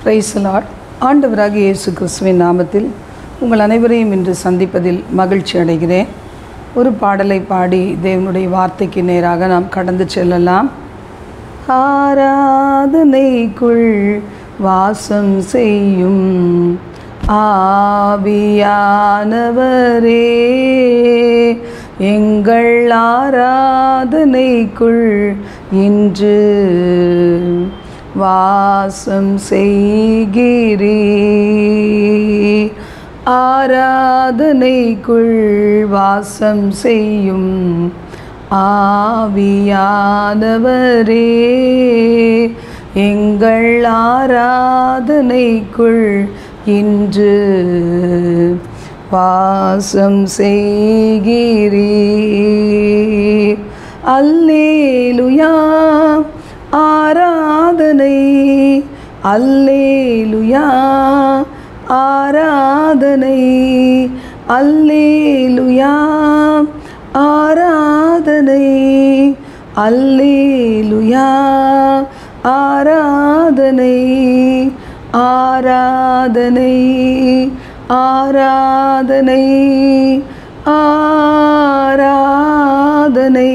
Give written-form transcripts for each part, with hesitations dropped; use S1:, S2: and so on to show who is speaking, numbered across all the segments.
S1: Praise the Lord. ஆண்டவராகிய இயேசு கிறிஸ்துவின் நாமத்தில் உங்கள் அனைவரையும் இன்று சந்திப்பதில் மகிழ்ச்சி அடைகிறேன். ஒரு பாடலை பாடி தேவனுடைய வார்த்தைக்கு நேராக நாம் கடந்து செல்லலாம். ஆராதனைக்குள் வாசம் செய்யும் ஆவியானவரே, எங்கள் ஆராதனைக்குள் இன்று வாசம் செய்கிறீர். ஆராதனைக்குள் வாசம் செய்யும் ஆவியானவரே, எங்கள் ஆராதனைக்குள் இன்று வாசம் செய்கிறீர். அல்லேலூயா ஆராதனை, அல்லேலூயா ஆராதனை, அல்லேலூயா ஆராதனை, அல்லேலூயா ஆராதனை, ஆராதனை, ஆராதனை, ஆராதனை.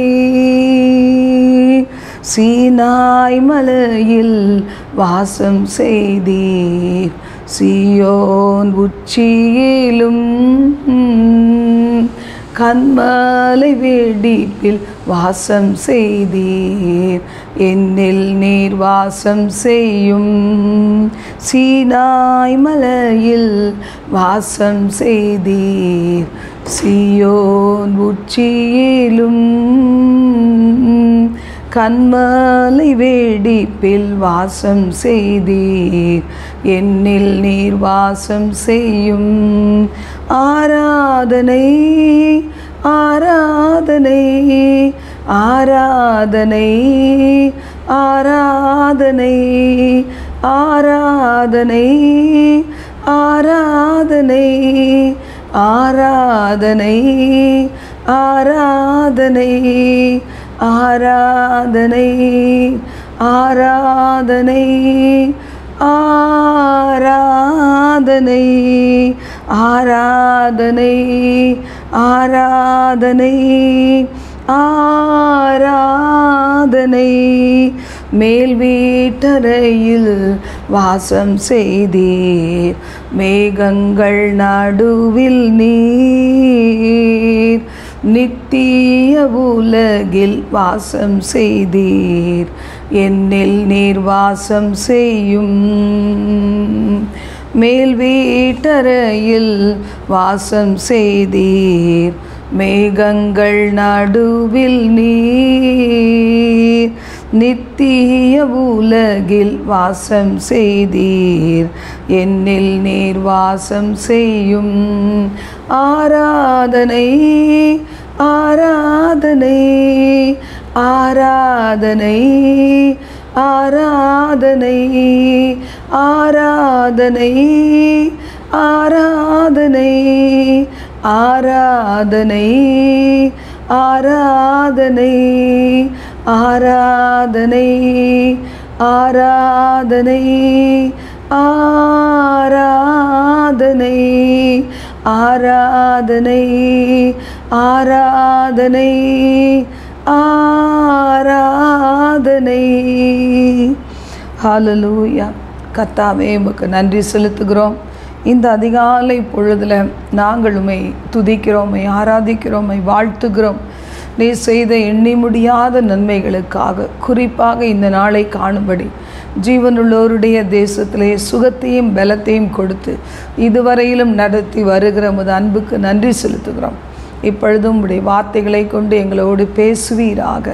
S1: சீனாய் மலையில் வாசம் செய்தீர், சீயோன் உச்சியிலும் கன்மலை வெடிப்பில் வாசம் செய்தீர், என்னில் நீர் வாசம் செய்யும். சீனாய் மலையில் வாசம் செய்தீர், சீயோன் உச்சியிலும் கன்மலை வெடிப்பில் வாசம் செய்தீர், என்னில் நீர் வாசம் செய்யும். ஆராதனை, ஆராதனை, ஆராதனை, ஆராதனை, ஆராதனை, ஆராதனை, ஆராதனை, ஆராதனை, ஆராதனை, ஆராதனை, ஆராதனை, ஆராதனை, ஆராதனை, ஆராதனை. மேல் வீட்டறையில் வாசம் செய்தீர், மேகங்கள் நடுவில் நீர், நித்திய உலகில் வாசம் செய்தீர், என்னில் நீர் வாசம் செய்யும். மேல் வீட்டறையில் வாசம் செய்தீர், மேகங்கள் நடுவில் நீர், நித்திய உலகில் வாசம் செய்தீர், என்னில் நீர் வாசம் செய்யும். ஆராதனை, ஆராதனை, ஆராதனை, ஆராதனை, ஆராதனை, ஆராதனை, ஆராதனை, ஆராதனை, ஆராதனை, ஆராதனை, ஆராதனை, ஆராதனை, ஆராதனை, ஆராதனை. ஹல்லேலூயா. கர்த்தாவே, உமக்கு நன்றி செலுத்துகிறோம். இந்த அதிகாலை பொழுதில் நாங்கள் உம்மை துதிக்கிறோம், உம்மை ஆராதிக்கிறோம், உம்மை வாழ்த்துகிறோம். நீ செய்த எண்ணி முடியாத நன்மைகளுக்காக, குறிப்பாக இந்த நாளை காணும்படி ஜீவனுள்ளோருடைய தேசத்திலே சுகத்தையும் பலத்தையும் கொடுத்து இதுவரையிலும் நடத்தி வருகிற உமது அன்புக்கு நன்றி செலுத்துகிறோம். இப்பொழுதும் உடைய வார்த்தைகளை கொண்டு எங்களோடு பேசுவீராக.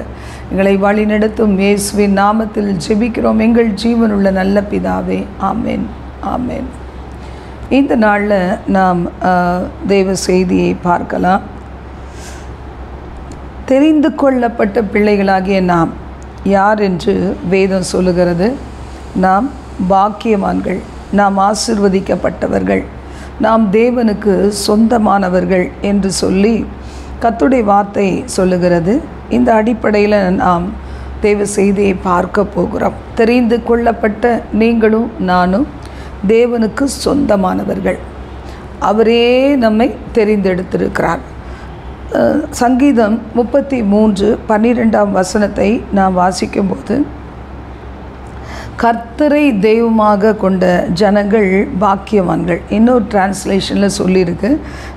S1: எங்களை வழிநடத்தும் இயேசுவின் நாமத்தில் ஜெபிக்கிறோம் எங்கள் ஜீவனுள்ள நல்ல பிதாவே, ஆமேன், ஆமேன். இந்த நாளில் நாம் தேவ செய்தியை பார்க்கலாம். தெரிந்து கொள்ளப்பட்ட பிள்ளைகளாகிய நாம் யார் என்று வேதம் சொல்லுகிறது. நாம் பாக்கியவான்கள், நாம் ஆசீர்வதிக்கப்பட்டவர்கள், நாம் தேவனுக்கு சொந்தமானவர்கள் என்று சொல்லி கர்த்தருடைய வார்த்தை சொல்லுகிறது. இந்த அடிப்படையில் நாம் தேவ செய்தியை பார்க்க போகிறோம். தெரிந்து கொள்ளப்பட்ட நீங்களும் நானும் தேவனுக்கு சொந்தமானவர்கள். அவரே நம்மை தெரிந்தெடுத்திருக்கிறார். சங்கீதம் 33:12 நாம் வாசிக்கும்போது, கர்த்தரை தெய்வமாக கொண்ட ஜனங்கள் பாக்கியவான்கள். இன்னொரு டிரான்ஸ்லேஷனில் சொல்லியிருக்கு,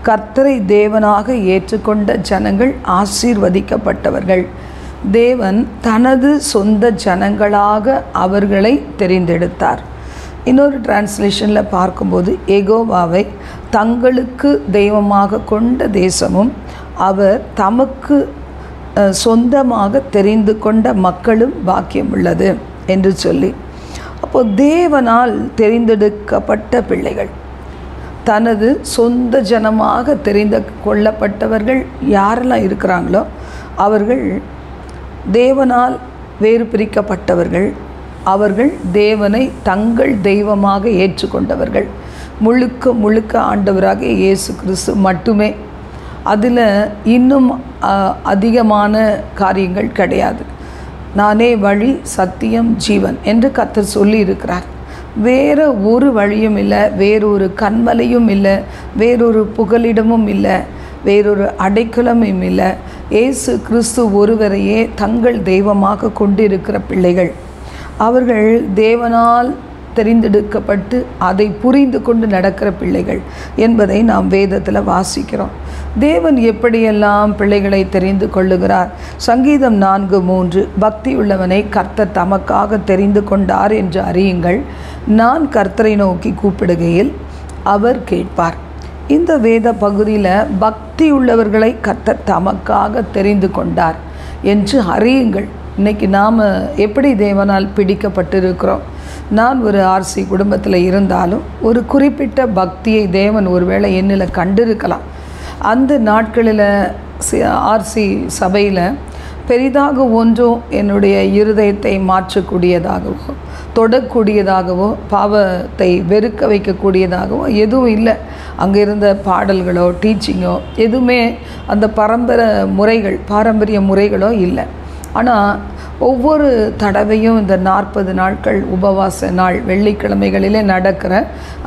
S1: கர்த்தரை தேவனாக ஏற்றுக்கொண்ட ஜனங்கள் ஆசீர்வதிக்கப்பட்டவர்கள். தேவன் தனது சொந்த ஜனங்களாக அவர்களை தெரிந்தெடுத்தார். இன்னொரு டிரான்ஸ்லேஷனில் பார்க்கும்போது, எகோவாவை தங்களுக்கு தெய்வமாக கொண்ட தேசமும் அவர் தமக்கு சொந்தமாக தெரிந்து கொண்ட மக்களும் பாக்கியம் உள்ளது என்று சொல்லி, அப்போது தேவனால் தெரிந்தெடுக்கப்பட்ட பிள்ளைகள், தனது சொந்த ஜனமாக தெரிந்து கொள்ளப்பட்டவர்கள் யாரெல்லாம் இருக்கிறாங்களோ அவர்கள் தேவனால் வேறு பிரிக்கப்பட்டவர்கள். அவர்கள் தேவனை தங்கள் தெய்வமாக ஏற்றுக்கொண்டவர்கள். முழுக்க முழுக்க ஆண்டவராக இயேசு கிறிஸ்து மட்டுமே. அதில் இன்னும் அதிகமான காரியங்கள் கிடையாது. நானே வழி, சத்தியம், ஜீவன் என்று கர்த்தர் சொல்லி இருக்கிறார். வேறு ஒரு வழியும் இல்லை, வேறொரு கண்மலையும் இல்லை, வேறொரு புகலிடமும் இல்லை, வேறொரு அடைக்கலமும் இல்லை. இயேசு கிறிஸ்து ஒருவரையே தங்கள் தெய்வமாக கொண்டிருக்கிற பிள்ளைகள். அவர்கள் தேவனால் தெரிந்தெடுக்கப்பட்டு அதை புரிந்து கொண்டு நடக்கிற பிள்ளைகள் என்பதை நாம் வேதத்தில் வாசிக்கிறோம். தேவன் எப்படியெல்லாம் பிள்ளைகளை தெரிந்து கொள்ளுகிறார்? சங்கீதம் 4:3, பக்தி உள்ளவனை கர்த்தர் தமக்காக தெரிந்து கொண்டார் என்று அறியுங்கள். நான் கர்த்தரை நோக்கி கூப்பிடுகையில் அவர் கேட்பார். இந்த வேத பகுதியில் பக்தி உள்ளவர்களை கர்த்தர் தமக்காக தெரிந்து கொண்டார் என்று அறியுங்கள். இன்றைக்கி நாம் எப்படி தேவனால் பிடிக்கப்பட்டிருக்கிறோம்? நான் ஒரு ஆர்சி குடும்பத்தில் இருந்தாலும் ஒரு குறிப்பிட்ட பக்தியை தேவன் ஒருவேளை என்னில் கண்டிருக்கலாம். அந்த நாட்களில் ஆர்சி சபையில் பெரிதாக ஒன்றும் என்னுடைய இருதயத்தை மாற்றக்கூடியதாகவோ, தொடக்கூடியதாகவோ, பாவத்தை வெறுக்க வைக்கக்கூடியதாகவோ எதுவும் இல்லை. அங்கே இருந்த பாடல்களோ டீச்சிங்கோ எதுவுமே அந்த பாரம்பரிய முறைகளோ இல்லை. ஆனால் ஒவ்வொரு தடவையும் இந்த 40 நாட்கள் உபவாச நாள் வெள்ளிக்கிழமைகளிலே நடக்கிற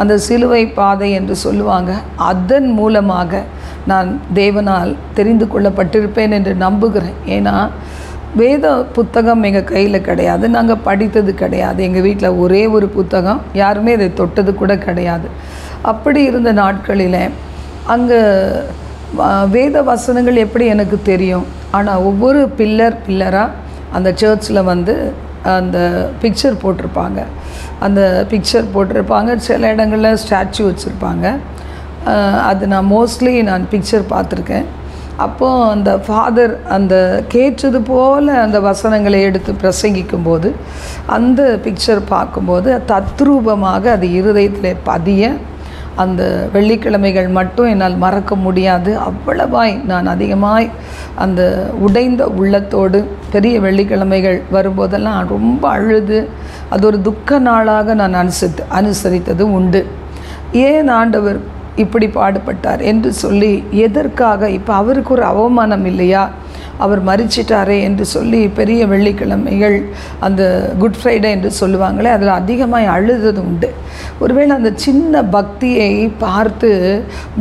S1: அந்த சிலுவை பாதை என்று சொல்லுவாங்க, அதன் மூலமாக நான் தேவனால் தெரிந்து கொள்ளப்பட்டிருப்பேன் என்று நம்புகிறேன். ஏன்னா வேத புத்தகம் எங்கள் கையில் கிடையாது, நாங்கள் படித்தது கிடையாது. எங்கள் வீட்டில் ஒரே ஒரு புத்தகம், யாருமே இதை தொட்டது கூட கிடையாது. அப்படி இருந்த நாட்களில் அங்கே வேத வசனங்கள் எப்படி எனக்கு தெரியும்? ஆனால் ஒவ்வொரு பில்லராக அந்த சர்ச்சில் அந்த பிக்சர் போட்டிருப்பாங்க. சில இடங்களில் ஸ்டாச்சு வச்சுருப்பாங்க. அது நான் மோஸ்ட்லி பிக்சர் பார்த்துருக்கேன். அப்போது அந்த ஃபாதர் அந்த கேட்டது போல் அந்த வசனங்களை எடுத்து பிரசங்கிக்கும்போது அந்த பிக்சர் பார்க்கும்போது தத்ரூபமாக அது இருதயத்தில் பதிய அந்த வெள்ளிக்கிழமைகள் மட்டும் என்னால் மறக்க முடியாது. அவ்வளவாய் நான் அதிகமாய் அந்த உடைந்த உள்ளத்தோடு பெரிய வெள்ளிக்கிழமைகள் வரும்போதெல்லாம் ரொம்ப அழுது அது ஒரு துக்க நாளாக நான் அனுசரித்தது உண்டு. ஏன் ஆண்டவர் இப்படி பாடுபட்டார் என்று சொல்லி, எதற்காக? இப்போ அவருக்கு ஒரு அவமானம் இல்லையா? அவர் மரிச்சிட்டாரே என்று சொல்லி பெரிய வெள்ளிக்கிழமைகள் அந்த குட் ஃப்ரைடே என்று சொல்லுவாங்களே, அதில் அதிகமாக அழுதது உண்டு. ஒருவேளை அந்த சின்ன பக்தியை பார்த்து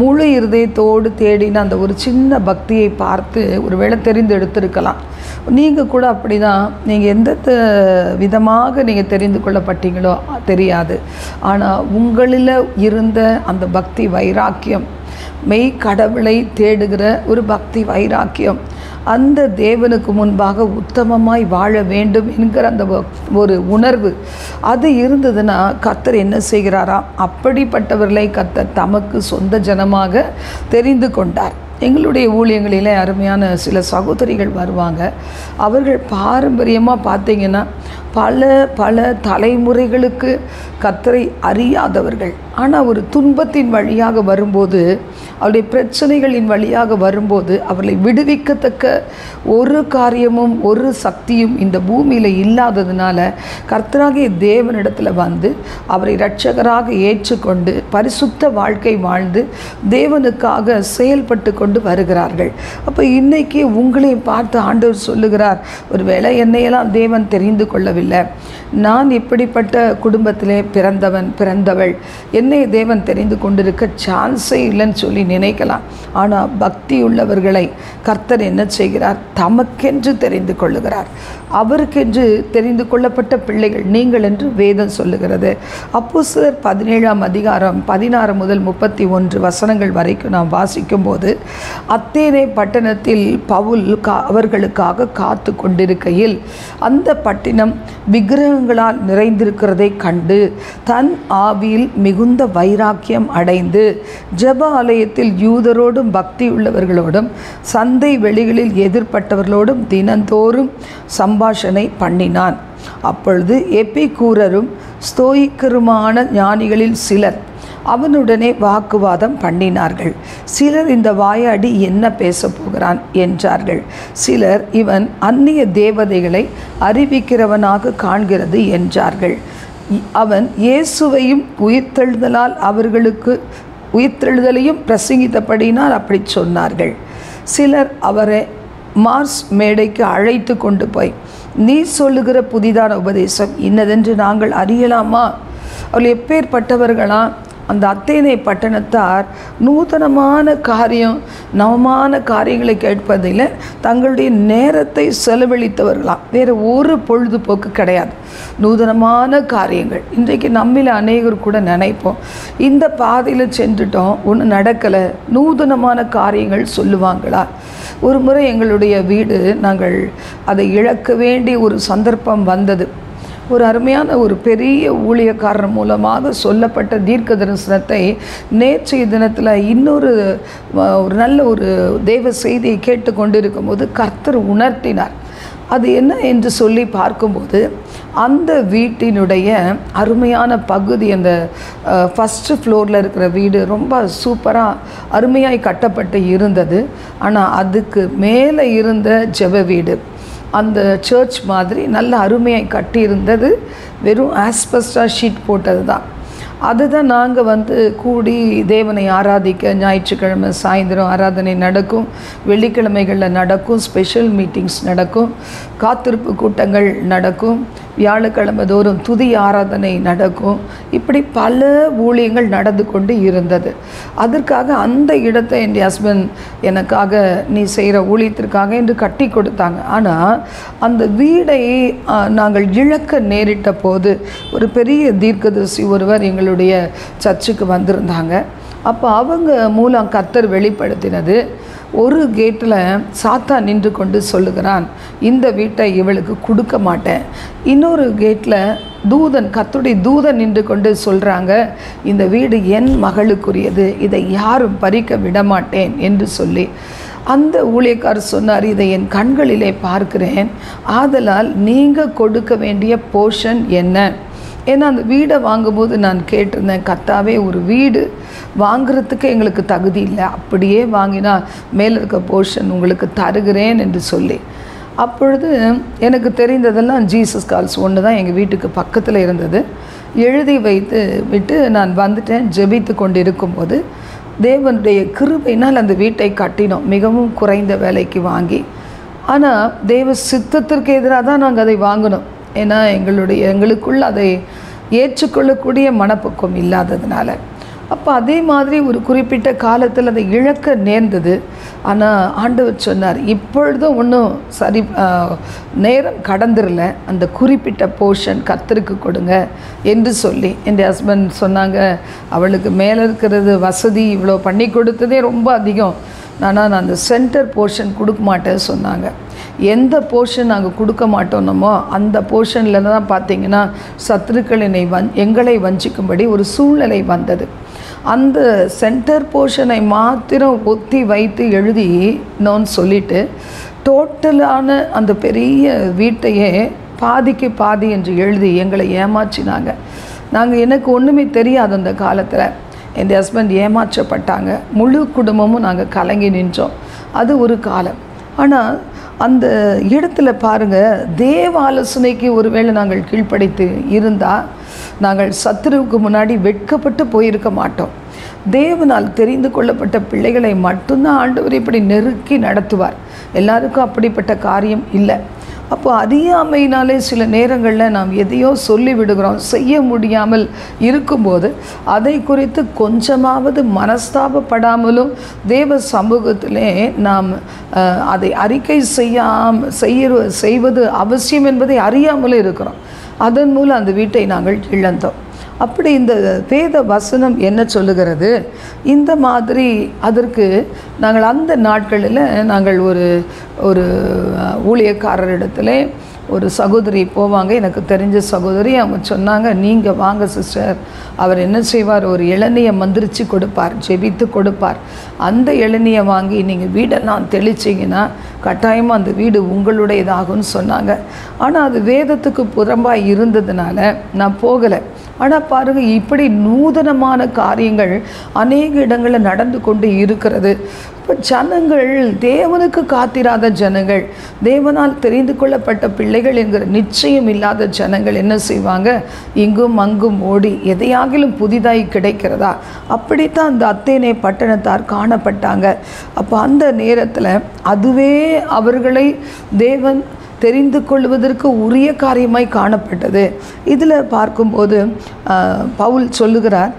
S1: முழு இருதயத்தோடு தேடின அந்த ஒரு சின்ன பக்தியை பார்த்து ஒருவேளை தெரிந்தெடுத்திருக்கலாம். நீங்கள் கூட அப்படி தான். நீங்கள் எந்த விதமாக நீங்கள் தெரிந்து கொள்ளப்பட்டீங்களோ தெரியாது. ஆனால் உங்களில் இருந்த அந்த பக்தி வைராக்கியம், மெய் கடவுளை தேடுகிற ஒரு பக்தி வைராக்கியம், அந்த தேவனுக்கு முன்பாக உத்தமமாய் வாழ வேண்டும் என்கிற அந்த ஒரு உணர்வு அது இருந்ததுன்னா கர்த்தர் என்ன செய்கிறாராம்? அப்படிப்பட்டவர்களை கர்த்தர் தமக்கு சொந்த ஜனமாக தெரிந்து கொண்டார். எங்களுடைய ஊழியங்களிலே அருமையான சில சகோதரிகள் வருவாங்க. அவர்கள் பாரம்பரியமாக பார்த்திங்கன்னா பல தலைமுறைகளுக்கு கர்த்தரை அறியாதவர்கள். ஆனால் ஒரு துன்பத்தின் வழியாக வரும்போது அவருடைய பிரச்சனைகளின் வழியாக வரும்போது அவர்களை விடுவிக்கத்தக்க ஒரு காரியமும் ஒரு சக்தியும் இந்த பூமியில் இல்லாததுனால கர்த்தராகிய தேவனிடத்தில் வந்து அவரை இரட்சகராக ஏற்றுக்கொண்டு பரிசுத்த வாழ்க்கை வாழ்ந்து தேவனுக்காக செயல்பட்டு கொண்டு வருகிறார்கள். அப்போ இன்னைக்கு உங்களையும் பார்த்து ஆண்டவர் சொல்லுகிறார், ஒருவேளை என்னையெல்லாம் தேவன் தெரிந்து கொள்ளவில்லை, நான் இப்படிப்பட்ட குடும்பத்திலே பிறந்தவள், என்னை தேவன் தெரிந்து கொண்டிருக்க சான்ஸே இல்லைன்னு சொல்லி நினைக்கலாம். ஆனால் பக்தி உள்ளவர்களை கர்த்தர் என்ன செய்கிறார்? தமக்கென்று தெரிந்து கொள்ளுகிறார். அவருக்கென்று தெரிந்து கொள்ளப்பட்ட பிள்ளைகள் நீங்கள் என்று வேதம் சொல்லுகிறது. அப்போஸ்தலர் 17ஆம் அதிகாரம் 16 முதல் 31 வசனங்கள் வரைக்கும் நாம் வாசிக்கும் போது, அத்தேனே பட்டணத்தில் பவுல் அவர்களுக்காக காத்து கொண்டிருக்கையில் அந்த பட்டினம் விக்கிரகங்களால் நிறைந்திருக்கிறதை கண்டு தன் ஆவியில் மிகுந்த வைராக்கியம் அடைந்து ஜெப ஆலயத்தில் யூதரோடும் பக்தி உள்ளவர்களோடும் சந்தை வெளிகளில் எதிர்ப்பட்டவர்களோடும் தினந்தோறும் சம்பாஷணை பண்ணினான். அப்பொழுது எபிகூரரும் ஸ்தோயிக்கருமான ஞானிகளில் சிலர் அவனுடனே வாக்குவாதம் பண்ணினார்கள். சிலர், இந்த வாயாடி என்ன பேச போகிறான் என்றார்கள். சிலர், இவன் அந்நிய தேவதைகளை அறிவிக்கிறவனாக காண்கிறது என்றார்கள். அவன் இயேசுவையும் உயிர்த்தெழுதலையும் பிரசங்கித்தபடினால் அப்படி சொன்னார்கள். சிலர் அவரை மார்ஸ் மேடைக்கு அழைத்து கொண்டு போய், நீ சொல்லுகிற புதிதான உபதேசம் இன்னதென்று நாங்கள் அறியலாமா? அவள் எப்பேற்பட்டவர்களா? அந்த அத்தேனை பட்டணத்தார் நூதனமான நவமான காரியங்களை கேட்பதில் தங்களுடைய நேரத்தை செலவழித்தவர்களாம். வேறு ஒரு பொழுதுபோக்கு கிடையாது, நூதனமான காரியங்கள். இன்றைக்கு நம்மில் அநேகர் கூட நினைப்போம், இந்த பாதையில் சென்றுட்டோம், ஒன்றும் நடக்கலை, நூதனமான காரியங்கள் சொல்லுவாங்களா? ஒரு முறை எங்களுடைய வீடு, நாங்கள் அதை இழக்க வேண்டிய ஒரு சந்தர்ப்பம் வந்தது. ஒரு அருமையான ஒரு பெரிய ஊழியக்காரர் மூலமாக சொல்லப்பட்ட தீர்க்க தரிசனத்தை நேற்றைய தினத்தில் இன்னொரு நல்ல ஒரு தேவ செய்தியை கேட்டு கொண்டிருக்கும் போது கர்த்தர் உணர்த்தினார். அது என்ன என்று சொல்லி பார்க்கும்போது, அந்த வீட்டினுடைய அருமையான பகுதி, அந்த ஃபஸ்ட்டு ஃப்ளோரில் இருக்கிற வீடு ரொம்ப சூப்பராக அருமையாய் கட்டப்பட்டு இருந்தது. ஆனால் அதுக்கு மேலே இருந்த ஜெப வீடு, அந்த சர்ச் மாதிரி நல்ல அருமையாக கட்டியிருந்தது. வெறும் ஆஸ்பெஸ்டா ஷீட் போட்டது தான். அதுதான் நாங்கள் கூடி தேவனை ஆராதிக்க ஞாயிற்றுக்கிழமை சாயந்தரம் ஆராதனை நடக்கும், வெள்ளிக்கிழமைகளில் நடக்கும், ஸ்பெஷல் மீட்டிங்ஸ் நடக்கும், காத்திருப்பு கூட்டங்கள் நடக்கும், வியாழக்கிழமை தோறும் துதி ஆராதனை நடக்கும். இப்படி பல ஊழியங்கள் நடந்து கொண்டு இருந்தது. அதற்காக அந்த இடத்தை என் ஹஸ்பண்ட் எனக்காக, நீ செய்கிற ஊழியத்திற்காக என்று கட்டி கொடுத்தாங்க. ஆனால் அந்த வீடை நாங்கள் இழக்க நேரிட்ட போது ஒரு பெரிய தீர்க்கதரிசி ஒருவர் எங்களுடைய சர்ச்சுக்கு வந்திருந்தாங்க. அப்போ அவங்க மூலம் கர்த்தர் வெளிப்படுத்தினது, ஒரு கேட்டில் சாத்தான் நின்று கொண்டு சொல்லுகிறான், இந்த வீட்டை இவளுக்கு கொடுக்க மாட்டேன். இன்னொரு கேட்டில் கர்த்தருடைய தூதன் நின்று கொண்டு சொல்கிறாங்க, இந்த வீடு என் மகளுக்குரியது, இதை யாரும் பறிக்க விடமாட்டேன் என்று சொல்லி. அந்த ஊழியக்காரர் சொன்னார், இதை என் கண்களிலே பார்க்கிறேன், ஆதலால் நீங்கள் கொடுக்க வேண்டிய போர்ஷன் என்ன? ஏன்னா அந்த வீடை வாங்கும்போது நான் கேட்டிருந்தேன், கர்த்தாவே, ஒரு வீடு வாங்குறதுக்கு எங்களுக்கு தகுதி இல்லை, அப்படியே வாங்கினா மேலே இருக்க போர்ஷன் உங்களுக்கு தருகிறேன் என்று சொல்லி. அப்பொழுது எனக்கு தெரிந்ததெல்லாம் ஜீசஸ் கால்ஸ் ஒன்று தான் எங்கள் வீட்டுக்கு பக்கத்தில் இருந்தது. எழுதி விட்டு நான் வந்துட்டேன். ஜெபித்து கொண்டு இருக்கும்போது தேவனுடைய கிருபையினால் அந்த வீட்டை கட்டினோம், மிகவும் குறைந்த விலைக்கு வாங்கி. ஆனால் தேவ சித்தத்திற்கு எதிராக தான் நாங்கள் அதை வாங்கினோம். ஏன்னா எங்களுக்குள்ள அதை ஏற்றுக்கொள்ளக்கூடிய மனப்பக்குவம் இல்லாததுனால. அப்போ அதே மாதிரி ஒரு குறிப்பிட்ட காலத்தில் அதை இழக்க நேர்ந்தது. ஆனால் ஆண்டவர் சொன்னார், இப்பொழுதும் ஒன்றும் நேரம் கடந்துடல, அந்த குறிப்பிட்ட போர்ஷன் கர்த்தருக்கு கொடுங்க என்று சொல்லி. என் ஹஸ்பண்ட் சொன்னாங்க, அவளுக்கு மேலே இருக்கிறது வசதி இவ்வளோ பண்ணி கொடுத்ததே ரொம்ப அதிகம், ஆனால் நான் அந்த சென்டர் போர்ஷன் கொடுக்க மாட்டேன்னு சொன்னாங்க. எந்த போர்ஷன் நாங்கள் கொடுக்க மாட்டோமோ அந்த போர்ஷனில் தான் பார்த்திங்கன்னா சத்துருக்கள் எங்களை வஞ்சிக்கும்படி ஒரு சூழ்நிலை வந்தது. அந்த சென்டர் போர்ஷனை மாத்திரம் ஒத்தி வைத்து எழுதினோன்னு சொல்லிட்டு டோட்டலான அந்த பெரிய வீட்டையே பாதிக்கு பாதி என்று எழுதி எங்களை ஏமாற்றினாங்க. எனக்கு ஒன்றுமே தெரியாது அந்த காலத்தில். என் ஹஸ்பண்ட் ஏமாற்றப்பட்டாங்க. முழு குடும்பமும் நாங்கள் கலங்கி நின்றோம். அது ஒரு காலம். ஆனால் அந்த இடத்துல பாருங்கள், தேவ ஆலோசனைக்கு ஒருவேளை நாங்கள் கீழ்ப்படித்து இருந்தால் நாங்கள் சத்துருவுக்கு முன்னாடி வெட்கப்பட்டு போயிருக்க மாட்டோம். தேவனால் தெரிந்து கொள்ளப்பட்ட பிள்ளைகளை மட்டும்தான் ஆண்டவர் இப்படி நெருக்கி நடத்துவார். எல்லாருக்கும் அப்படிப்பட்ட காரியம் இல்லை. அப்போ அறியாமையினாலே சில நேரங்களில் நாம் எதையோ சொல்லி விடுகிறோம். செய்ய முடியாமல் இருக்கும்போது அதை குறித்து கொஞ்சமாவது மனஸ்தாபப்படாமலும் தேவ சமூகத்திலே நாம் அதை அறிக்கை செய்வது அவசியம் என்பதை அறியாமலும் இருக்கிறோம். அதன் மூலம் அந்த வீட்டை நாங்கள் இழந்தோம். அப்படி இந்த வேத வசனம் என்ன சொல்லுகிறது? இந்த மாதிரி அதற்கு நாங்கள் அந்த நாட்களில் நாங்கள் ஒரு ஊழியக்காரரிடத்துல ஒரு சகோதரி போவாங்க, எனக்கு தெரிஞ்ச சகோதரி. அவங்க சொன்னாங்க, நீங்கள் வாங்க சிஸ்டர், அவர் என்ன செய்வார், ஒரு இளநியை மந்திரிச்சு கொடுப்பார், ஜெபித்து கொடுப்பார். அந்த இளநியை வாங்கி நீங்கள் வீடெல்லாம் தெளிச்சிங்கன்னா கட்டாயமாக அந்த வீடு உங்களுடையதாகும்னு சொன்னாங்க. ஆனால் அது வேதத்துக்கு புறம்பாக இருந்ததுனால நான் போகலை. ஆனால் பாருங்கள், இப்படி நூதனமான காரியங்கள் அநேக இடங்களில் நடந்து கொண்டு இருக்கிறது. இப்போ ஜனங்கள், தேவனுக்கு காத்திராத ஜனங்கள், தேவனால் தெரிந்து கொள்ளப்பட்ட பிள்ளைகள் என்கிற நிச்சயம் இல்லாத ஜனங்கள் என்ன செய்வாங்க, இங்கும் அங்கும் ஓடி எதையாகிலும் புதிதாய் கிடைக்கிறதா, அப்படித்தான் அந்த அத்தேனே பட்டணத்தார் காணப்பட்டாங்க. அப்போ அந்த நேரத்தில் அதுவே அவர்களை தேவன் தெரிந்து கொள்வதற்கு உரிய காரியமாய் காணப்பட்டது. இதில் பார்க்கும்போது பவுல் சொல்லுகிறார்,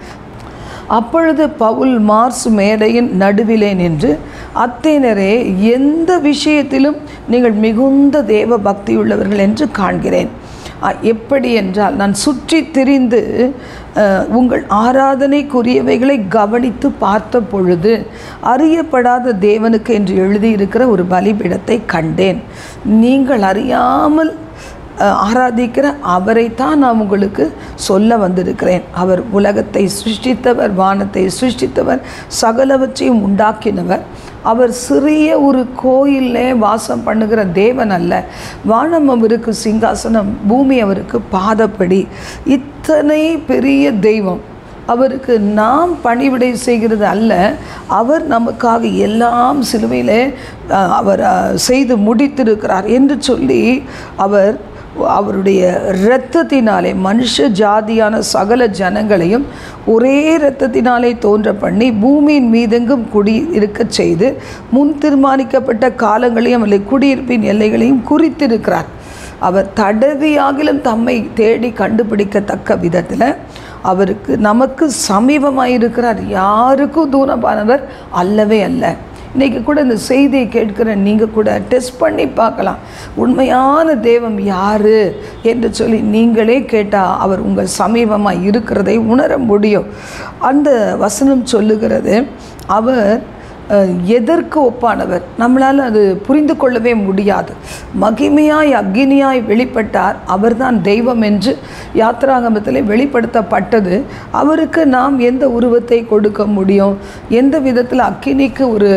S1: அப்பொழுது பவுல் மார்ஸ் மேடையின் நடுவிலே நின்று, அத்தேனரே, எந்த விஷயத்திலும் நீங்கள் மிகுந்த தேவ பக்தியுள்ளவர்கள் என்று காண்கிறேன். எப்படி என்றால், நான் சுற்றி திரிந்து உங்கள் ஆராதனைக்குரியவைகளை கவனித்து பார்த்த பொழுது அறியப்படாத தேவனுக்கு என்று எழுதியிருக்கிற ஒரு பலிபீடத்தை கண்டேன். நீங்கள் அறியாமல் ஆராதிக்கிற அவரைத்தான் நான் உங்களுக்கு சொல்ல வந்திருக்கிறேன். அவர் உலகத்தை சிருஷ்டித்தவர், வானத்தை சிருஷ்டித்தவர், சகலவற்றையும் உண்டாக்கினவர். அவர் சிறிய ஒரு கோயிலே வாசம் பண்ணுகிற தேவன் அல்ல. வானம் அவருக்கு சிங்காசனம், பூமி அவருக்கு பாதப்படி. இத்தனை பெரிய தெய்வம் அவருக்கு நாம் பணிவிடை செய்கிறது அல்ல. அவர் நமக்காக எல்லாம் சிலுவையிலே அவர் செய்து முடித்திருக்கிறார் என்று சொல்லி அவருடைய இரத்தத்தினாலே மனுஷ ஜாதியான சகல ஜனங்களையும் ஒரே இரத்தத்தினாலே தோன்ற பண்ணி பூமியின் மீதெங்கும் குடி இருக்க செய்து முன் தீர்மானிக்கப்பட்ட காலங்களையும் அல்லது குடியிருப்பின் எல்லைகளையும் குறித்திருக்கிறார். அவர் தடவியாகிலும் தம்மை தேடி கண்டுபிடிக்கத்தக்க விதத்தில் அவருக்கு நமக்கு சமீபமாயிருக்கிறார். யாருக்கும் தூரமானவர் அல்லவே அல்ல. இன்றைக்கி கூட இந்த செய்தியை கேட்கிற நீங்கள் கூட டெஸ்ட் பண்ணி பார்க்கலாம், உண்மையான தெய்வம் யார் என்று சொல்லி நீங்களே கேட்டால் அவர் உங்கள் சமீபமாக இருக்கிறதை உணர முடியும். அந்த வசனம் சொல்லுகிறது, அவர் எதற்கு ஒப்பானவர், நம்மளால் அது புரிந்து கொள்ளவே முடியாது. மகிமையாய் அக்னியாய் வெளிப்பட்டார், அவர்தான் தெய்வம் என்று யாத்திராகமத்தில் வெளிப்படுத்தப்பட்டது. அவருக்கு நாம் எந்த உருவத்தை கொடுக்க முடியும், எந்த விதத்தில் அக்கினிக்கு ஒரு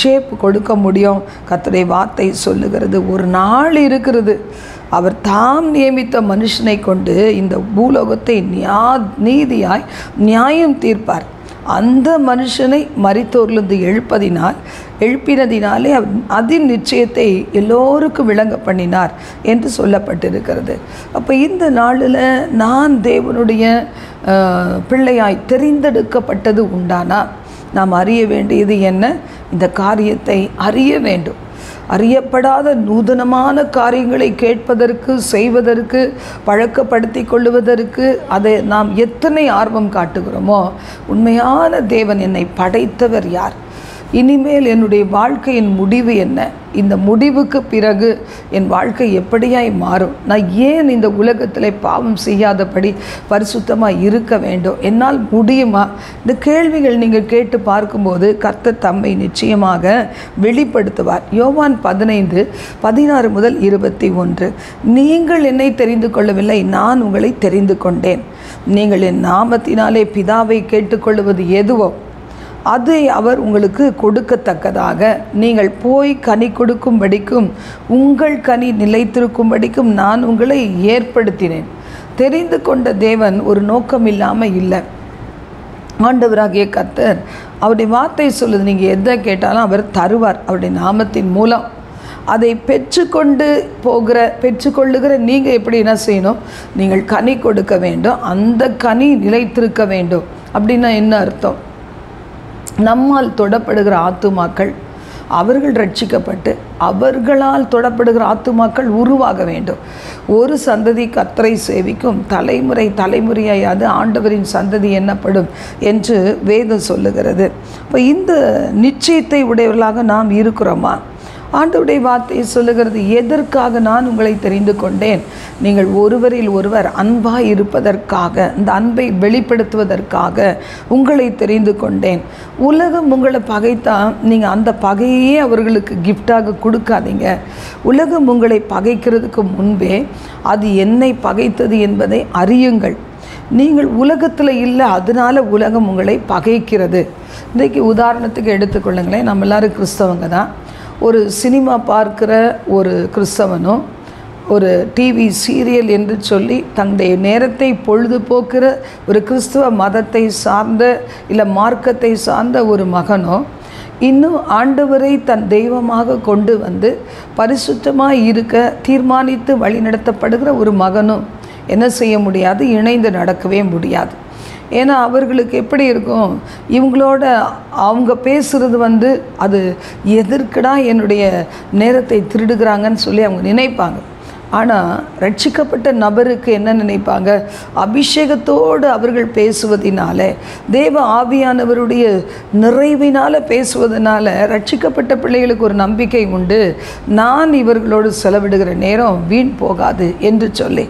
S1: ஷேப் கொடுக்க முடியும்? கர்த்தருடைய வார்த்தை சொல்லுகிறது, ஒரு நாள் இருக்கிறது, அவர் தாம் நியமித்த மனுஷனை கொண்டு இந்த பூலோகத்தை நீதியாய் நியாயம் தீர்ப்பார். அந்த மனுஷனை மரித்தோரிலிருந்து எழுப்பினதினாலே அதின் நிச்சயத்தை எல்லோருக்கும் விளங்க பண்ணினார் என்று சொல்லப்பட்டிருக்கிறது. அப்போ இந்த நாளில் நான் தேவனுடைய பிள்ளையாய் தெரிந்தெடுக்கப்பட்டது உண்டானா நாம் அறிய வேண்டியது என்ன? இந்த காரியத்தை அறிய வேண்டும். அறியப்படாத நூதனமான காரியங்களை கேட்பதற்கு, செய்வதற்கு, பழக்கப்படுத்தி கொள்ளுவதற்கு அதை நாம் எத்தனை ஆர்வம் காட்டுகிறோமோ, உண்மையான தேவன் என்னை படைத்தவர் யார், இனிமேல் என்னுடைய வாழ்க்கையின் முடிவு என்ன, இந்த முடிவுக்கு பிறகு என் வாழ்க்கை எப்படியாய் மாறும், நான் ஏன் இந்த உலகத்தில் பாவம் செய்யாதபடி பரிசுத்தமாக இருக்க வேண்டும், என்னால் முடியுமா? இந்த கேள்விகள் நீங்கள் கேட்டு பார்க்கும்போது கர்த்தர் தம்மை நிச்சயமாக வெளிப்படுத்துவார். யோவான் 15:16 முதல் 21, நீங்கள் என்னை தெரிந்து கொள்ளவில்லை, நான் உங்களை தெரிந்து கொண்டேன். நீங்கள் என் நாமத்தினாலே பிதாவை கேட்டுக்கொள்வது எதுவோ அதை அவர் உங்களுக்கு கொடுக்கத்தக்கதாக நீங்கள் போய் கனி கொடுக்கும்படிக்கும் உங்கள் கனி நிலைத்திருக்கும்படிக்கும் நான் உங்களை ஏற்படுத்தினேன். தெரிந்து கொண்ட தேவன் ஒரு நோக்கம் இல்லாமல் இல்லை. ஆண்டவராகிய கர்த்தர் அவருடைய வார்த்தை சொல்லுது, நீங்கள் எதை கேட்டாலும் அவர் தருவார். அவருடைய நாமத்தின் மூலம் அதை பெற்றுக்கொள்ளுகிற நீங்கள் எப்படி என்ன செய்யணும்? நீங்கள் கனி கொடுக்க வேண்டும். அந்த கனி நிலைத்திருக்க வேண்டும். அப்படின்னா என்ன அர்த்தம்? நம்மால் தொடப்படுகிற ஆத்துமாக்கள் அவர்கள் ரட்சிக்கப்பட்டு அவர்களால் தொடப்படுகிற ஆத்துமாக்கள் உருவாக வேண்டும். ஒரு சந்ததி கர்த்தரை சேவிக்கும், தலைமுறையாய் அது ஆண்டவரின் சந்ததி என்னப்படும் என்று வேதம் சொல்லுகிறது. இப்போ இந்த நிச்சயத்தை உடையவர்களாக நாம் இருக்கிறோமா? ஆண்டவருடைய வார்த்தை சொல்லுகிறது, எதற்காக நான் உங்களை தெரிந்து கொண்டேன்? நீங்கள் ஒருவரில் ஒருவர் அன்பாய் இருப்பதற்காக, இந்த அன்பை வெளிப்படுத்துவதற்காக உங்களை தெரிந்து கொண்டேன். உலகம் உங்களை பகைத்தா நீங்கள் அந்த பகையே அவர்களுக்கு கிஃப்டாக கொடுக்காதீங்க. உலகம் உங்களை பகைக்கிறதுக்கு முன்பே அது என்னை பகைத்தது என்பதை அறியுங்கள். நீங்கள் உலகத்தில் இல்லை, அதனால உலகம் உங்களை பகைக்கிறது. இன்றைக்கு உதாரணத்துக்கு எடுத்துக்கொள்ளுங்களேன். நம்ம எல்லோரும் கிறிஸ்தவங்க தான். ஒரு சினிமா பார்க்குற ஒரு கிறிஸ்தவனும் ஒரு டிவி சீரியல் என்று சொல்லி தங்களுடைய நேரத்தை பொழுதுபோக்குற ஒரு கிறிஸ்துவ மதத்தை சார்ந்த இல்லை மார்க்கத்தை சார்ந்த ஒரு மகனோ, இன்னும் ஆண்டவரை தன் தெய்வமாக கொண்டு வந்து பரிசுத்தமாக இருக்க தீர்மானித்து வழிநடத்தப்படுகிற ஒரு மகனும் என்ன செய்ய முடியாது? இணைந்து நடக்கவே முடியாது. ஏன்னா அவர்களுக்கு எப்படி இருக்கும்? இவங்களோட அவங்க பேசுகிறது அது எதற்குடா என்னுடைய நேரத்தை திருடுகிறாங்கன்னு சொல்லி அவங்க நினைப்பாங்க. ஆனால் ரட்சிக்கப்பட்ட நபருக்கு என்ன நினைப்பாங்க? அபிஷேகத்தோடு அவர்கள் பேசுவதினால, தேவ ஆவியானவருடைய நிறைவினால் பேசுவதனால ரட்சிக்கப்பட்ட பிள்ளைகளுக்கு ஒரு நம்பிக்கை உண்டு. நான் இவர்களோடு செலவிடுகிற நேரம் வீண் போகாது என்று சொல்லி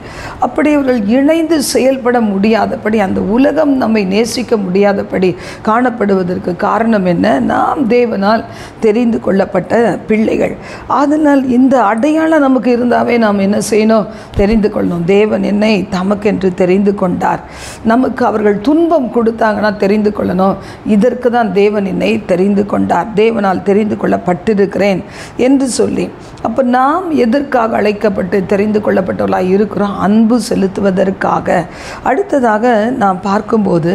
S1: அப்படி இவர்கள் இணைந்து செயல்பட முடியாதபடி, அந்த உலகம் நம்மை நேசிக்க முடியாதபடி காணப்படுவதற்கு காரணம் என்ன? நாம் தேவனால் தெரிந்து கொள்ளப்பட்ட பிள்ளைகள். அதனால் இந்த அடையாளம் நமக்கு இருந்தாவே நாம் என்ன செய்யணும்? தெரிந்து கொள்ளணும். தேவன் என்னை தமக்கென்று தெரிந்து கொண்டார். நமக்கு அவர்கள் துன்பம் கொடுத்தாங்கன்னா தெரிந்து கொள்ளணும், இதற்கு தான் தேவன் என்னை தெரிந்து கொண்டார், தேவனால் தெரிந்து கொள்ளப்பட்டிருக்கிறேன் என்று சொல்லி. அப்போ நாம் எதற்காக அழைக்கப்பட்டு தெரிந்து கொள்ளப்பட்டவர்களாக இருக்கிறோம்? அன்பு செலுத்துவதற்காக. அடுத்ததாக நாம் பார்க்கும்போது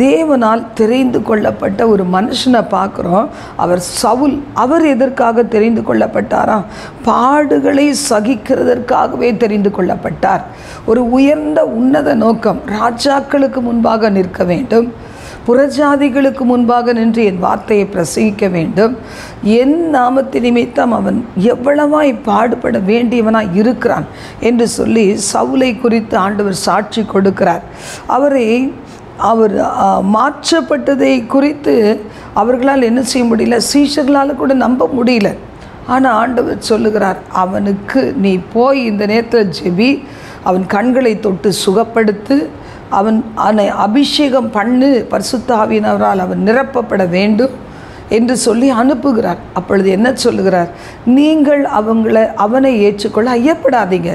S1: தேவனால் தெரிந்து கொள்ளப்பட்ட ஒரு மனுஷனை பார்க்குறோம். அவர் சவுல். அவர் எதற்காக தெரிந்து கொள்ளப்பட்டாராம்? பாடுகளை சகிக்கிறதற்காகவே தெரிந்து கொள்ளப்பட்டார். ஒரு உயர்ந்த உன்னத நோக்கம். ராஜாக்களுக்கு முன்பாக நிற்க வேண்டும், புறஜாதிகளுக்கு முன்பாக நின்று என் வார்த்தையை பிரசங்கிக்க வேண்டும், என் நாமத்து நிமித்தம் அவன் எவ்வளவாய் பாடுபட வேண்டியவனாய் இருக்கிறான் என்று சொல்லி சவுலை குறித்து ஆண்டவர் சாட்சி கொடுக்கிறார். அவர் மாற்றப்பட்டதை குறித்து அவர்களால் என்ன செய்ய முடியல? சீஷர்களால் கூட நம்ப முடியல. ஆனால் ஆண்டவர் சொல்லுகிறார், அவனுக்கு நீ போய் இந்த நேரத்தில் ஜெபி, அவன் கண்களை தொட்டு சுகப்படுத்து, அவனை அபிஷேகம் பண்ணு, பரிசுத்த ஆவியினவரால் அவன் நிரப்பப்பட வேண்டும் என்று சொல்லி அனுப்புகிறார். அப்பொழுது என்ன சொல்லுகிறார்? நீங்கள் அவனை ஏற்றுக்கொள்ள ஐயப்படாதீங்க.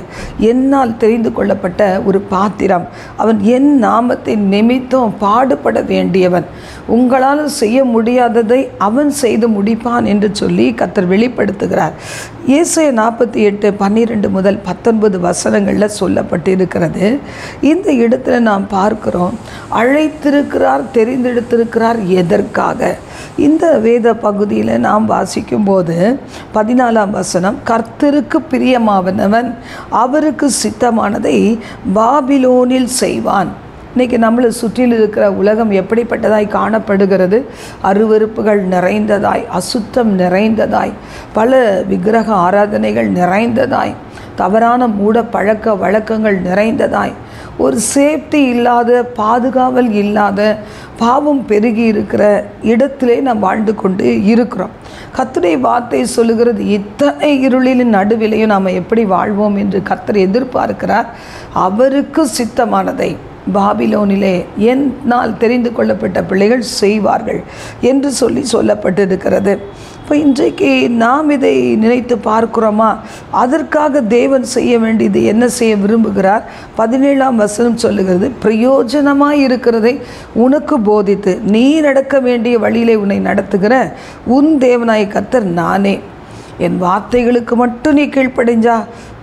S1: என்னால் தெரிந்து கொள்ளப்பட்ட ஒரு பாத்திரம். அவன் என் நாமத்தின் நிமித்தம் பாடுபட வேண்டியவன். உங்களால் செய்ய முடியாததை அவன் செய்து முடிப்பான் என்று சொல்லி கர்த்தர் வெளிப்படுத்துகிறார். ஏசாயா 48:12-19 வசனங்களில் சொல்லப்பட்டிருக்கிறது. இந்த இடத்துல நாம் பார்க்கிறோம், அழைத்திருக்கிறார், தெரிந்தெடுத்திருக்கிறார். எதற்காக? இந்த வேத பகுதியில் நாம் வாசிக்கும்போது 14ஆம் வசனம், கர்த்தருக்கு பிரியமானவன் அவருக்கு சித்தமானதை பாபிலோனில் செய்வான். இன்றைக்கி நம்மளை சுற்றில் இருக்கிற உலகம் எப்படிப்பட்டதாய் காணப்படுகிறது? அருவருப்புகள் நிறைந்ததாய், அசுத்தம் நிறைந்ததாய், பல விக்கிரக ஆராதனைகள் நிறைந்ததாய், தவறான மூட பழக்க வழக்கங்கள் நிறைந்ததாய், ஒரு சேஃப்டி இல்லாத, பாதுகாவல் இல்லாத, பாவம் பெருகி இருக்கிற இடத்திலே நாம் வாழ்ந்து கொண்டு இருக்கிறோம். கர்த்தருடைய வார்த்தை சொல்லுகிறது, இத்தனை இருளின் நடுவிலையும் நாம் எப்படி வாழ்வோம் என்று கர்த்தர் எதிர்பார்க்கிறார். அவருக்கு சித்தமானதை பாபிலோனிலே என்னால் தெரிந்து கொள்ளப்பட்ட பிள்ளைகள் செய்வார்கள் என்று சொல்லப்பட்டிருக்கிறது. இப்போ இன்றைக்கு நாம் இதை நினைத்து பார்க்கிறோமா? அதற்காக தேவன் செய்ய வேண்டியது என்ன செய்ய விரும்புகிறார்? 17ஆம் வசனம் சொல்லுகிறது, பிரயோஜனமாய் இருக்கிறதை உனக்கு போதித்து நீ நடக்க வேண்டிய வழியிலே உன்னை நடத்துகிற உன் தேவனாய் கர்த்தர் நானே. என் வார்த்தைகளுக்கு மட்டும் நீ கீழ்ப்படிஞ்சா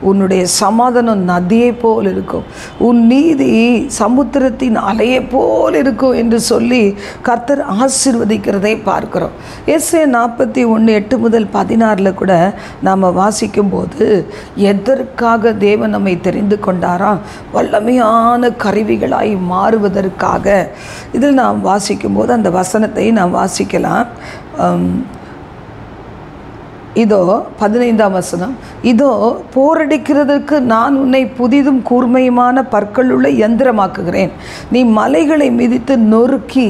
S1: உன்னுடைய சமாதானம் நதியை போல் இருக்கும், உன் நீதி சமுத்திரத்தின் அலையை போல் இருக்கும் என்று சொல்லி கர்த்தர் ஆசீர்வதிக்கிறதை பார்க்கிறோம். எஸ்ஏ 41:8 முதல் 16 கூட நாம் வாசிக்கும்போது எதற்காக தேவன் நம்மை தெரிந்து கொண்டாராம்? வல்லமையான கருவிகளாய் மாறுவதற்காக. இதில் நாம் வாசிக்கும்போது அந்த வசனத்தை நாம் வாசிக்கலாம். இதோ 15ஆம் வசனம், இதோ போரடிக்கிறதற்கு நான் உன்னை புதிதும் கூர்மையுமான பற்களுள்ள யந்திரமாக்குகிறேன். நீ மலைகளை மிதித்து நொறுக்கி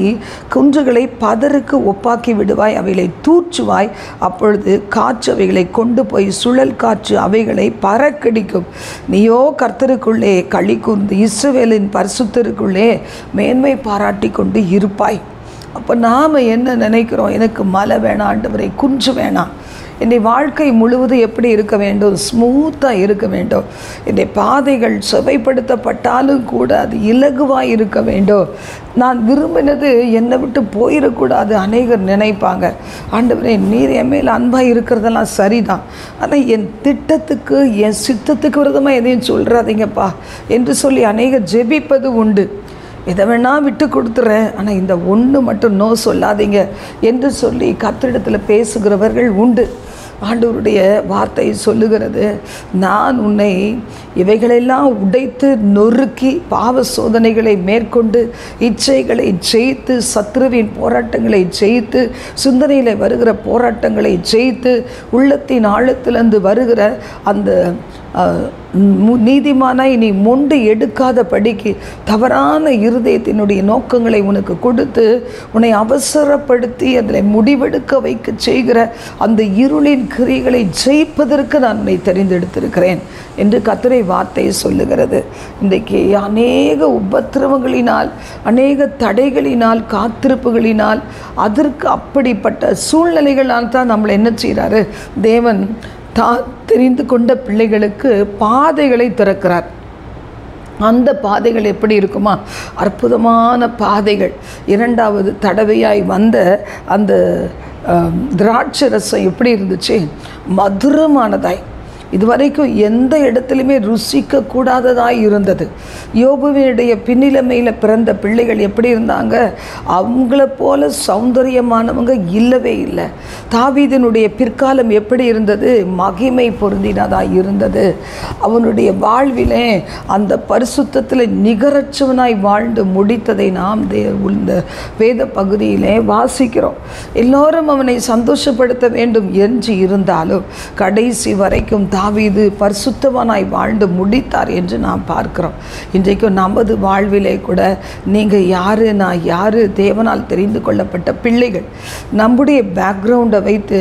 S1: குன்றுகளை பதருக்கு ஒப்பாக்கி விடுவாய், அவைகளை தூற்றுவாய். அப்பொழுது காற்று அவைகளை கொண்டு போய் சுழல் காற்று அவைகளை பறக்கடிக்கும். நீயோ கர்த்தருக்குள்ளே களி கூர்ந்து இஸ்ரவேலின் பரிசுத்தருக்குள்ளே மேன்மை பாராட்டி கொண்டு இருப்பாய். அப்போ நாம் என்ன நினைக்கிறோம்? எனக்கு மலை வேணாம் ஆண்டவரே, குன்று வேணாம். என்னுடைய வாழ்க்கை முழுவதும் எப்படி இருக்க வேண்டும்? ஸ்மூத்தாக இருக்க வேண்டும். என்னுடைய பாதைகள் செவைப்படுத்தப்பட்டாலும் கூட அது இலகுவாக இருக்க வேண்டும். நான் விரும்பினது என்னை விட்டு போயிடக்கூடாது. அநேகர் நினைப்பாங்க, ஆண்டவரே நீர் என் மேல் அன்பாக இருக்கிறதெல்லாம் சரிதான், ஆனால் என் திட்டத்துக்கு என் சித்தத்துக்கு விரதமாக எதையும் சொல்கிறாதீங்கப்பா என்று சொல்லி அநேகர் ஜெபிப்பது உண்டு. எதை வேணால் விட்டு கொடுத்துட்றேன், ஆனால் இந்த ஒன்று மட்டும் நோ சொல்லாதீங்க என்று சொல்லி கர்த்தரிடத்தில் பேசுகிறவர்கள் உண்டு. ஆண்டவருடைய வார்த்தை சொல்லுகிறது, நான் உன்னை இவைகளெல்லாம் உடைத்து நொறுக்கி பாவ சோதனைகளை மேற்கொண்டு இச்சைகளை ஜெயித்து சத்ருவின் போராட்டங்களை ஜெயித்து சிந்தனையில் வருகிற போராட்டங்களை ஜெயித்து உள்ளத்தின் ஆழத்திலிருந்து வருகிற அந்த நீதிமானாய் நீ மொண்டு எடுக்காத படிக்கு தவறான இருதயத்தினுடைய நோக்கங்களை உனக்கு கொடுத்து உன்னை அவசரப்படுத்தி அதில் முடிவெடுக்க வைக்க செய்கிற அந்த இருளின் கிரியைகளை ஜெயிப்பதற்கு நான் உன்னை தெரிந்தெடுத்திருக்கிறேன் என்று கர்த்தருடைய வார்த்தை சொல்லுகிறது. இன்றைக்கு அநேக உபத்திரவங்களினால் அநேக தடைகளினால் காத்திருப்புகளினால் அதற்கு அப்படிப்பட்ட சூழ்நிலைகளால் தான் நம்மளை என்ன செய்கிறாரு தேவன் தெரிந்து கொண்ட பிள்ளைகளுக்கு பாதைகளை திறக்கிறார். அந்த பாதைகள் எப்படி இருக்குமா? அற்புதமான பாதைகள். 2வது தடவையாய் வந்த அந்த திராட்சை ரசம் எப்படி இருந்துச்சு? மதுரமானதாய், இதுவரைக்கும் எந்த இடத்துலையுமே ருசிக்க கூடாததாய் இருந்தது. யோபுவினுடைய பின்னிலைமையில் பிறந்த பிள்ளைகள் எப்படி இருந்தாங்க? அவங்கள போல சௌந்தரியமானவங்க இல்லவே இல்லை. தாவீதினுடைய பிற்காலம் எப்படி இருந்தது? மகிமை பொருந்தினதாய் இருந்தது. அவனுடைய வாழ்விலே அந்த பரிசுத்தத்தில் நிகரற்றவனாய் வாழ்ந்து முடித்ததை நாம் இந்த வேத பகுதியிலே வாசிக்கிறோம். எல்லோரும் அவனை சந்தோஷப்படுத்த வேண்டும் என்று இருந்தாலும் கடைசி வரைக்கும் தாவீது பரிசுத்தவனாய் வாழ்ந்து முடித்தார் என்று நாம் பார்க்கிறோம். இன்றைக்கும் நமது வாழ்விலே கூட நீங்கள் யார், நான் யார், தேவனால் தெரிந்து கொள்ளப்பட்ட பிள்ளைகள். நம்முடைய பேக்ரவுண்டை வைத்து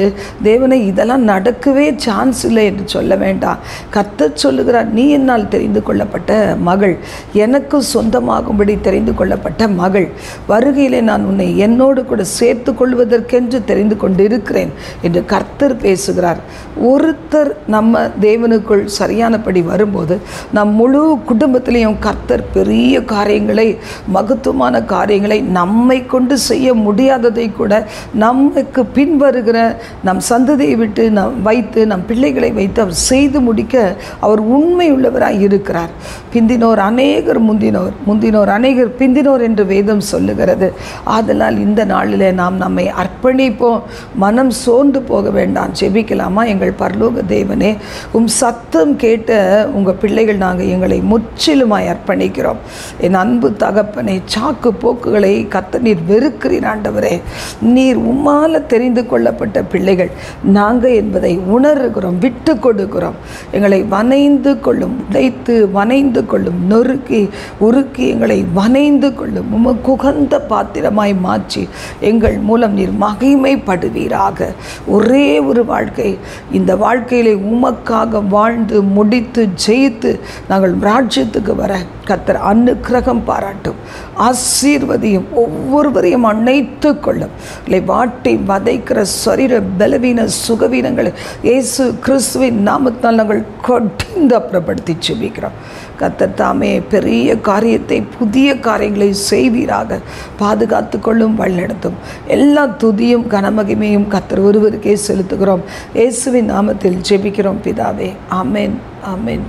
S1: தேவனை இதெல்லாம் நடக்கவே சான்ஸ் இல்லை என்று சொல்ல வேண்டாம். கர்த்தர் சொல்லுகிறார், நீ என்னால் தெரிந்து கொள்ளப்பட்ட மகள், எனக்கு சொந்தமாகும்படி தெரிந்து கொள்ளப்பட்ட மகள், வருகையிலே நான் உன்னை என்னோடு கூட சேர்த்து கொள்வதற்கென்று தெரிந்து கொண்டு இருக்கிறேன் என்று கர்த்தர் பேசுகிறார். ஒருத்தர் நம்ம தேவனுக்குள் சரியானபடி வரும்போது நம் முழு குடும்பத்திலையும் கர்த்தர் பெரிய காரியங்களை, மகத்துவமான காரியங்களை நம்மை கொண்டு செய்ய முடியாததை கூட நமக்கு பின்வருகிற நம் சந்ததியை விட்டு வைத்து நம் பிள்ளைகளை வைத்து அவர் செய்து முடிக்க அவர் உண்மை உள்ளவராய் இருக்கிறார். பிந்தினோர் அநேகர் முந்தினோர், முந்தினோர் அநேகர் பிந்தினோர் என்று வேதம் சொல்லுகிறது. ஆதலால் இந்த நாளில் நாம் நம்மை அர்ப்பணிப்போம். மனம் சோர்ந்து போக வேண்டாம். ஜெபிக்கலாமா? எங்கள் பரலோக தேவனே, சத்தம் கேட்ட உங்கள் பிள்ளைகள் நாங்கள் எங்களை முற்றிலுமாய் அர்ப்பணிக்கிறோம். என் அன்பு தகப்பனை, சாக்கு போக்குகளை கர்த்தர் நீர் வெறுக்கிறீர் ஆண்டவரே. நீர் உம்மால தெரிந்து கொள்ளப்பட்ட பிள்ளைகள் நாங்கள் என்பதை உணர்கிறோம், விட்டு கொடுக்கிறோம். எங்களை வனைந்து கொள்ளும், உடைத்து வனைந்து கொள்ளும், நொறுக்கி உருக்கி எங்களை வனைந்து கொள்ளும். உமக்கு உகந்த பாத்திரமாய் மாற்றி எங்கள் மூலம் நீர் மகிமைப்படுவீராக. ஒரே ஒரு வாழ்க்கை, இந்த வாழ்க்கையிலே உமக்கு உமக்காக வாழ்ந்து முடித்து ஜெயித்து நாங்கள் ராஜ்யத்துக்கு வர கர்த்தர் அனுக்கிரகம் பாராட்டும், ஆசீர்வதியும், ஒவ்வொருவரையும் அணைத்து கொள்ளும். இல்லை வாட்டி வதைக்கிற சரீர பலவீன சுகவீனங்களை இயேசு கிறிஸ்துவின் நாமத்தால் நாங்கள் கொடிந்து அப்புறப்படுத்தி செபிக்கிறோம். கர்த்தர் தாமே பெரிய காரியத்தை, புதிய காரியங்களை செய்வீராக. பாதுகாத்து கொள்ளும், வழிநடத்தும். எல்லா துதியும் கனமகிமையும் கர்த்தர் ஒருவருக்கே செலுத்துகிறோம். இயேசுவின் நாமத்தில் ஜெபிக்கிறோம் பிதாவே. ஆமென், ஆமென்.